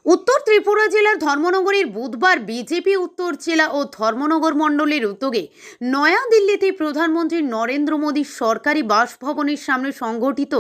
উত্তর ত্রিপুরা জেলার ধর্মনগরের বুধবার বিজেপি উত্তর জেলা ও ধর্মনগর মণ্ডলের উদ্যোগে নয়াদিল্লিতে প্রধানমন্ত্রী নরেন্দ্র মোদীর সরকারি বাসভবনের সামনে সংঘটিত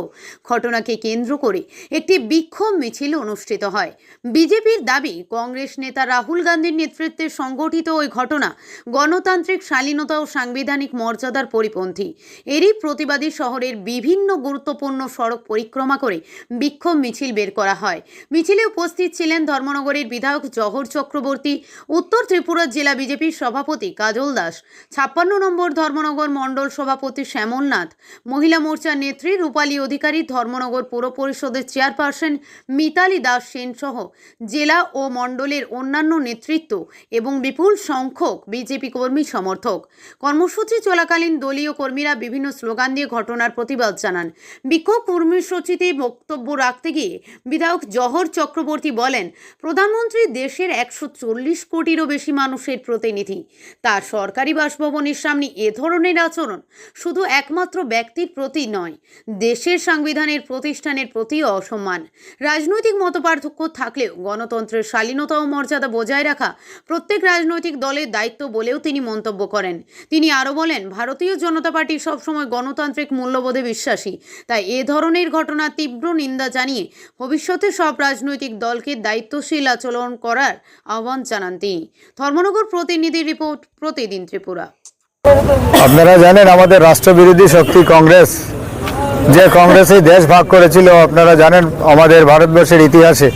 ঘটনাকে কেন্দ্র করে একটি বিক্ষোভ মিছিল অনুষ্ঠিত হয়। বিজেপির দাবি, কংগ্রেস নেতা রাহুল গান্ধীর নেতৃত্বে সংঘটিত ওই ঘটনা গণতান্ত্রিক শালীনতা ও সাংবিধানিক মর্যাদার পরিপন্থী। এরই প্রতিবাদী শহরের বিভিন্ন গুরুত্বপূর্ণ সড়ক পরিক্রমা করে বিক্ষোভ মিছিল বের করা হয়। মিছিলে উপস্থিত ছিলেন ধর্মনগরের বিধায়ক জহর চক্রবর্তী, উত্তর ত্রিপুরা জেলা বিজেপির সভাপতি কাজল দাস, 56 নম্বর ধর্মনগর মণ্ডল সভাপতি শ্যামল নাথ, মহিলা মোর্চার নেত্রী রূপালী অধিকারী, ধর্মনগর পৌর পরিষদের চেয়ারপারসন মিতালি দাস সেন সহ জেলা ও মণ্ডলের অন্যান্য নেতৃত্ব এবং বিপুল সংখ্যক বিজেপি কর্মী সমর্থক। কর্মসূচি চলাকালীন দলীয় কর্মীরা বিভিন্ন স্লোগান দিয়ে ঘটনার প্রতিবাদ জানান। বিক্ষোভ কর্মসূচিতে বক্তব্য রাখতে গিয়ে বিধায়ক জহর চক্রবর্তী বলেন, প্রধানমন্ত্রী দেশের 140 কোটিরও বেশি মানুষের প্রতিনিধি। তার সরকারি বাসভবনের সামনে এ ধরনের আচরণ শুধু একমাত্র ব্যক্তির প্রতি নয়, দেশের সাংবিধানের প্রতিষ্ঠানের প্রতিও অসম্মান। রাজনৈতিক মতপার্থক্য থাকলেও গণতন্ত্রের শালীনতা ও মর্যাদা বজায় রাখা প্রত্যেক রাজনৈতিক দলের দায়িত্ব বলেও তিনি মন্তব্য করেন। তিনি আরও বলেন, ভারতীয় জনতা পার্টি সবসময় গণতান্ত্রিক মূল্যবোধে বিশ্বাসী, তাই এ ধরনের ঘটনার তীব্র নিন্দা জানিয়ে ভবিষ্যতে সব রাজনৈতিক দলকে দায়িত্বশীল আচরণ করার আহ্বান জানান তিনি। ধর্মনগর প্রতিনিধির রিপোর্ট, প্রতিদিন ত্রিপুরা। আপনারা জানেন আমাদের রাষ্ট্রবিরোধী শক্তি কংগ্রেস, যে কংগ্রেসই দেশ ভাগ করেছিল, আপনারা জানেন আমাদের ভারতবর্ষের ইতিহাসে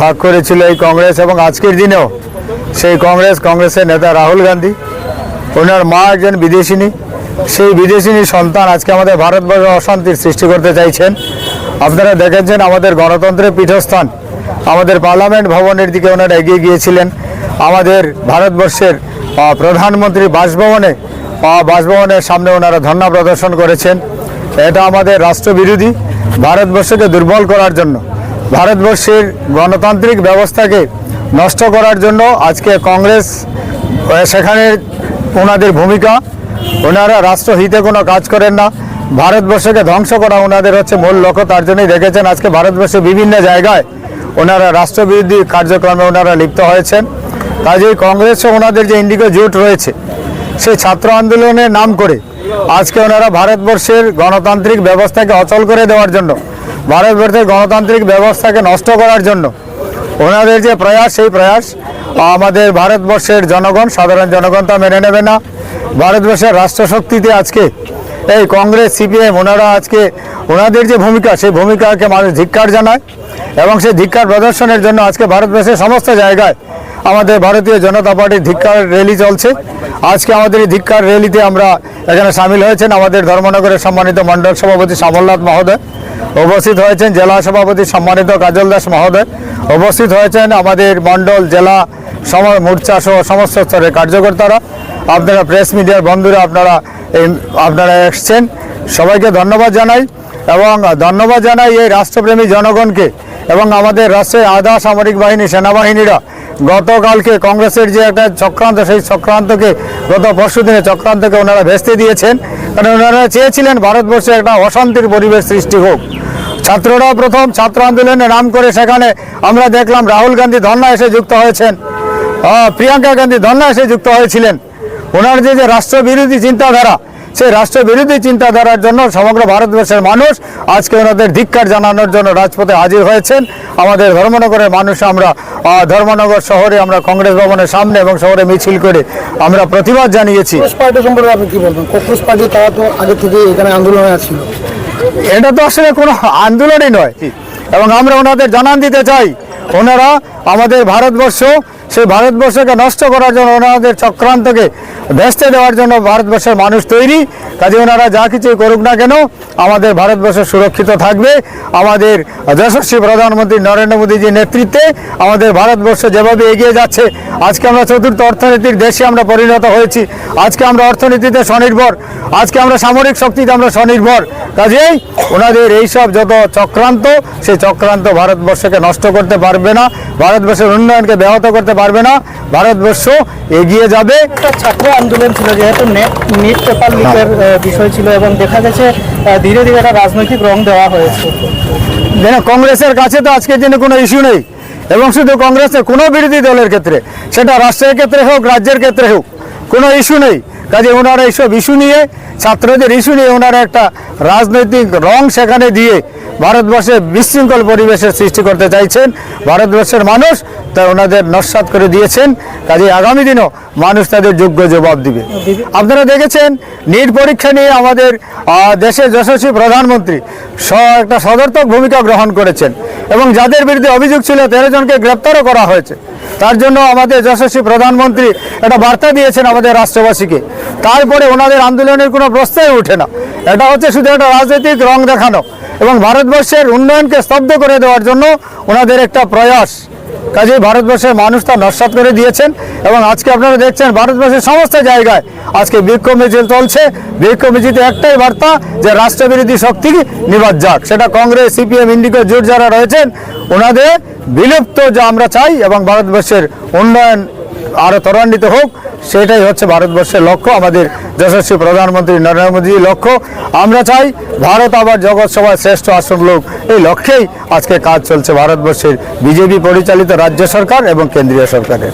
ভাগ করেছিল এই কংগ্রেস। এবং আজকের দিনেও সেই কংগ্রেসের নেতা রাহুল গান্ধী, ওনার মা একজন বিদেশিনী, সেই বিদেশিনী সন্তান আজকে আমাদের ভারতবর্ষে অশান্তির সৃষ্টি করতে চাইছেন। আপনারা দেখেছেন আমাদের গণতন্ত্রের পীঠস্থান আমাদের পার্লামেন্ট ভবনের দিকে ওনারা এগিয়ে গিয়েছিলেন। আমাদের ভারতবর্ষের প্রধানমন্ত্রী বাসভবনের সামনে ওনারা ধর্ণা প্রদর্শন করেছেন। এটা আমাদের রাষ্ট্রবিরোধী, ভারতবর্ষকে দুর্বল করার জন্য, ভারতবর্ষের গণতান্ত্রিক ব্যবস্থাকে নষ্ট করার জন্য আজকে কংগ্রেস, সেখানে ওনাদের ভূমিকা, ওনারা রাষ্ট্রহিতে কোনো কাজ করেন না, ভারতবর্ষকে ধ্বংস করা ওনাদের হচ্ছে মূল লক্ষ্য। তার জন্যই দেখেছেন আজকে ভারতবর্ষের বিভিন্ন জায়গায় ওনারা রাষ্ট্রবিরোধী কার্যক্রমে ওনারা লিপ্ত হয়েছেন। কাজেই কংগ্রেসও ওনাদের যে ইন্ডিগো জোট রয়েছে, সেই ছাত্র আন্দোলনের নাম করে আজকে ওনারা ভারতবর্ষের গণতান্ত্রিক ব্যবস্থাকে অচল করে দেওয়ার জন্য, ভারতবর্ষের গণতান্ত্রিক ব্যবস্থাকে নষ্ট করার জন্য ওনাদের যে প্রয়াস, সেই প্রয়াস আমাদের ভারতবর্ষের জনগণ, সাধারণ জনগণ তা মেনে নেবে না। ভারতবর্ষের রাষ্ট্রশক্তিতে আজকে এই কংগ্রেস, সিপিএম, ওনারা আজকে ওনাদের যে ভূমিকা, সেই ভূমিকাকে মানুষ ধিক্কার জানায় এবং সেই ধিক্কার প্রদর্শনের জন্য আজকে ভারতবর্ষের সমস্ত জায়গায় আমাদের ভারতীয় জনতা পার্টির ধিক্কার র্যালি চলছে। আজকে আমাদের এই ধিক্কার র্যালিতে আমরা এখানে সামিল হয়েছেন আমাদের ধর্মনগরের সম্মানিত মণ্ডল সভাপতি শ্যামলনাথ মহোদয়, উপস্থিত হয়েছেন জেলা সভাপতি সম্মানিত কাজল দাস মহোদয়, উপস্থিত হয়েছেন আমাদের মণ্ডল, জেলা মোর্চা সহ সমস্ত স্তরের কার্যকর্তারা, আপনারা প্রেস মিডিয়ার বন্ধুরা, আপনারা এসছেন। সবাইকে ধন্যবাদ জানাই এবং ধন্যবাদ জানাই এই রাষ্ট্রপ্রেমী জনগণকে এবং আমাদের রাষ্ট্রের আধা সামরিক বাহিনী, সেনাবাহিনীরা গতকালকে কংগ্রেসের যে একটা চক্রান্ত, সেই চক্রান্তকে গত পরশু দিনে চক্রান্তকে ওনারা ভেস্তে দিয়েছেন। কারণ ওনারা চেয়েছিলেন ভারতবর্ষে একটা অশান্তির পরিবেশ সৃষ্টি হোক। ছাত্ররা প্রথম ছাত্র আন্দোলনের নাম করে সেখানে আমরা দেখলাম রাহুল গান্ধী ধর্ণা এসে যুক্ত হয়েছেন, প্রিয়াঙ্কা গান্ধী ধর্ণা এসে যুক্ত হয়েছিলেন। ওনার যে রাষ্ট্রবিরোধী চিন্তাধারা, সেই রাষ্ট্রবিরোধী চিন্তাধারার জন্য সমগ্র ভারতবর্ষের মানুষ আজকে ওনাদের ধিক্কার জানানোর জন্য রাজপথে হাজির হয়েছেন। আমাদের ধর্মনগরের মানুষ, আমরা ধর্মনগর শহরে আমরা কংগ্রেস ভবনের সামনে এবং শহরে মিছিল করে আমরা প্রতিবাদ জানিয়েছি। পার্টি সম্পর্কে আপনি কি বলবেন? কংগ্রেস পার্টি তারা তো আগে থেকে এখানে আন্দোলনে ছিল। এটা তো আসলে কোনো আন্দোলনই নয় এবং আমরা ওনাদের জানান দিতে চাই, ওনারা আমাদের ভারতবর্ষ, সেই ভারতবর্ষকে নষ্ট করার জন্য, ওনাদের চক্রান্তকে ভেস্তে দেওয়ার জন্য ভারতবর্ষের মানুষ তৈরি। কাজে ওনারা যা কিছুই করুক না কেন আমাদের ভারতবর্ষ সুরক্ষিত থাকবে। আমাদের যশস্বী প্রধানমন্ত্রী নরেন্দ্র মোদীজির নেতৃত্বে আমাদের ভারতবর্ষ যেভাবে এগিয়ে যাচ্ছে, আজকে আমরা চতুর্থ অর্থনীতির দেশে আমরা পরিণত হয়েছি। আজকে আমরা অর্থনীতিতে স্বনির্ভর, আজকে আমরা সামরিক শক্তিতে আমরা স্বনির্ভর। কাজেই ওনাদের এইসব যত চক্রান্ত, সেই চক্রান্ত ভারতবর্ষকে নষ্ট করতে পারবে না, ভারতবর্ষের উন্নয়নকে ব্যাহত করতে পারবে না। ভারতবর্ষ এগিয়ে যাবে। একটা ছাত্র আন্দোলন ছিল, যেহেতু নেট পেপার লিকের বিষয় ছিল এবং দেখা গেছে ধীরে ধীরে একটা রাজনৈতিক রং দেওয়া হয়েছে। কংগ্রেসের কাছে তো আজকের দিনে কোনো ইস্যু নেই, এবং শুধু কংগ্রেসে কোনো বিরোধী দলের ক্ষেত্রে, সেটা রাষ্ট্রের ক্ষেত্রে হোক রাজ্যের ক্ষেত্রে হোক, কোনো ইস্যু নেই। কাজে ওনারা এইসব ইস্যু নিয়ে, ছাত্রদের ইস্যু নিয়ে ওনারা একটা রাজনৈতিক রং সেখানে দিয়ে ভারতবর্ষে বিশৃঙ্খল পরিবেশের সৃষ্টি করতে চাইছেন ভারতবর্ষের মানুষ, তা ওনাদের নস্যাৎ করে দিয়েছেন। কাজে আগামী দিনও মানুষ তাদের যোগ্য জবাব দিবে। আপনারা দেখেছেন নিট পরীক্ষা নিয়ে আমাদের দেশের যশস্বী প্রধানমন্ত্রী একটা সদর্থক ভূমিকা গ্রহণ করেছেন এবং যাদের বিরুদ্ধে অভিযোগ ছিল 13 জনকে গ্রেপ্তারও করা হয়েছে। তার জন্য আমাদের যশস্বী প্রধানমন্ত্রী একটা বার্তা দিয়েছেন আমাদের রাষ্ট্রবাসীকে। তারপরে ওনাদের আন্দোলনের কোনো প্রশ্নই ওঠে না। এটা হচ্ছে শুধু একটা রাজনৈতিক রং দেখানো এবং ভারতবর্ষের উন্নয়নকে স্তব্ধ করে দেওয়ার জন্য ওনাদের একটা প্রয়াস। কাজেই ভারতবর্ষের মানুষ তা নস্যাৎ করে দিয়েছেন এবং আজকে আপনারা দেখছেন ভারতবর্ষের সমস্ত জায়গায় আজকে বিক্ষোভ মিছিল চলছে। বিক্ষোভ মিছিলতে একটাই বার্তা যে রাষ্ট্রবিরোধী শক্তি নিবাদ যাক। সেটা কংগ্রেস, সিপিএম, ইন্ডিকো জোট যারা রয়েছেন ওনাদের বিলুপ্ত যা আমরা চাই এবং ভারতবর্ষের উন্নয়ন আরও ত্বরান্বিত হোক, সেটাই হচ্ছে ভারতবর্ষের লক্ষ্য, আমাদের যশস্বী প্রধানমন্ত্রী নরেন্দ্র মোদীর লক্ষ্য। আমরা চাই ভারত আবার জগৎ সভায় শ্রেষ্ঠ আসন লোক, এই লক্ষ্যেই আজকে কাজ চলছে ভারতবর্ষের বিজেপি পরিচালিত রাজ্য সরকার এবং কেন্দ্রীয় সরকারের।